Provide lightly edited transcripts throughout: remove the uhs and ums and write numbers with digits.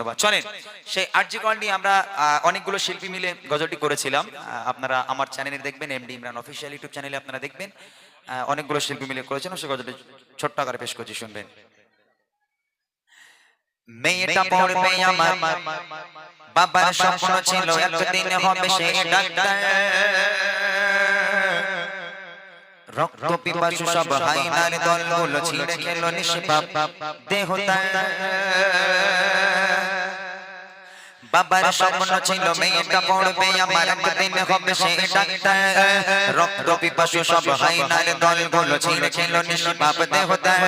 ধন্যবাদ। চলেন সেই আরজি কর নিয়ে আমরা অনেকগুলো শিল্পী মিলে গজলটি করেছিলাম। আপনারা আমার চ্যানেলে দেখবেন, এমডি ইমরান অফিসিয়াল ইউটিউব চ্যানেলে আপনারা দেখবেন, অনেকগুলো শিল্পী মিলে করেছিলাম। সেই গজলটি ছোট্ট আকারে পেশ করছি, শুনবেন। মেয়েটা পড়বে আমার, বাবার স্বপ্ন ছিল একদিন হবে সে ডাক্তার। রক্ত পিপাসু সব হাইনার দলগুলো ছিঁড়ে খেল নিষ্পাপ দেহ তার। বাবার স্বপ্ন ছিল মেয়েটা পড়বে আমার, একদিন হবে সে ডাক্তার। রক্ত পিপাসু সব হাইনার দলগুলো ছিঁড়ে খেল নিষ্পাপ দেহ তার।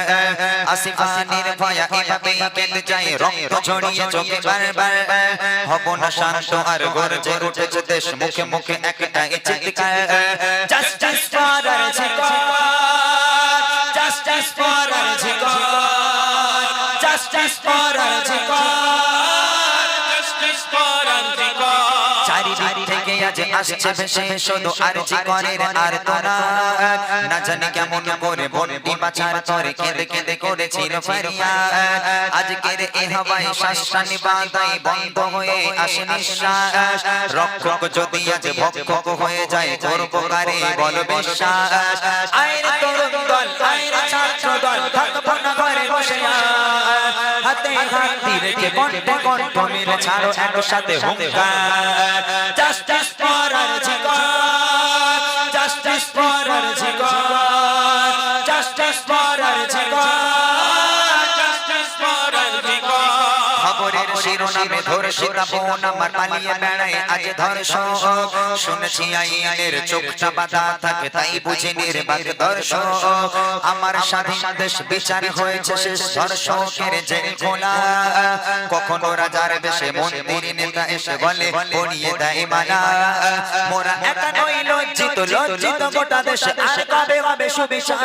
আসিফানির ভয়া এভাবেই কেটে যায়, রক্ত ঝরিয়ে চোখে বারবার। হব না শান্ত আর গর্জে উঠেছে দেশ, মুখে মুখে একটাই চিৎকার, জাস্টিস ফর আরজি কর, জাস্টিস ফর আরজি কর, জাস্টিস ফর আরজি কর। চারিদিক থেকে আজ আসছে ভেসে শুধু আরজি করের আর্তনা। না জানি কেমন করে বন্দি বাঁচার তরে কেঁদে কেঁদে করেছিল ফরিয়াদ। আজকের এ হাওয়ায় শ্বাসটানি বাঁধাই বন্ধ হয়ে আসে নিঃশ্বাস। রক্ষক যদি আজ ভক্ষক হয়ে যায়, করব কারে বল বিশ্বাস। আইরে তরুণ দল, আইরে ছাত্র দল, থাকবো না ঘরে বসে আর। হাতে হাত রেখে কণ্ঠে কণ্ঠ মিলে ছাড়ো একসাথে হুঙ্কার, জাস্টিস ফর আরজি কর, জাস্টিস ফর আরজি কর, জাস্টিস ফর আরজি কর, জাস্টিস ফর আরজি কর। খবরের শিরোনামে ধর্ষিতা বোন আমার পালিয়ে বেড়ায় আজ ধর্ষক। শুনেছি আইনের চোখটা বাঁধা থাকে, তাই বুঝি নির্বাক দর্শক। আমার স্বাধীন দেশ বিচার হয়েছে শেষ, ধর্ষকের জেল খোলা। কখনো রাজার বেশে মন্দির নেতা এসে বলে পড়িয়ে দেয় মালা। মোরা একা নই লজ্জিত, লজ্জিত গোটা দেশে, আর কবে হবে সুবিচার।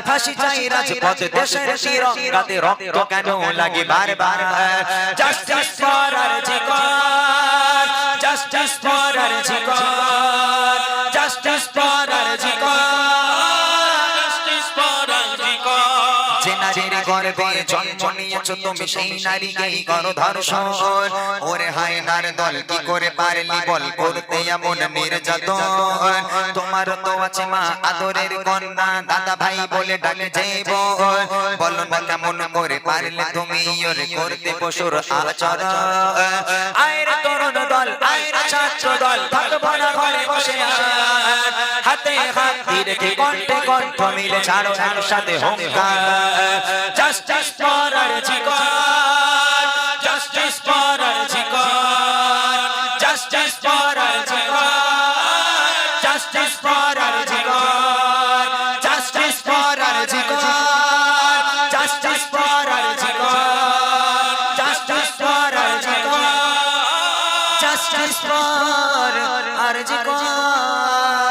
ফাঁসি চাই রাজপথ, দেশের তিরঙ্গাতে রক্ত কেন লাগে বারবার। জাস্টিস ফর আরজি কর, জাস্টিস ফর আরজি কর, জাস্টিস ফর আরজি কর, জাস্টিস ফর আরজি কর। যে নারীর গর্ভে জন্ম নিয়েছো তুমি, সেই নারীকেই করো ধর্ষণ। ওরে হায়নার দল, কি করে পারলি বল করতে এমন নির্যাতন। তোমার তো আছে মা আদরের কন্যা, দাদা ভাই বলে ডাকে যাইব। বলো না কেমন করে পারলে তুমি ওরে করতে পশুর আচরণ। আইরে তরুণ দল, আইরে ছাত্র দল, থাকবো না ঘরে বসে আর। হাতে হাত রেখে কণ্ঠে কণ্ঠ মিলে ছাড়ো একসাথে হুঙ্কার, জাস্টিস ফর আরজি কর, জাস্টিস ফর আরজি কর, জাস্টিস ফর আরজি কর, জাস্টিস ফর আরজি কর, জাস্টিস ফর আরজি কর, জাস্টিস ফর আরজি কর, জাস্টিস ফর আরজি কর, জাস্টিস ফর আরজি কর।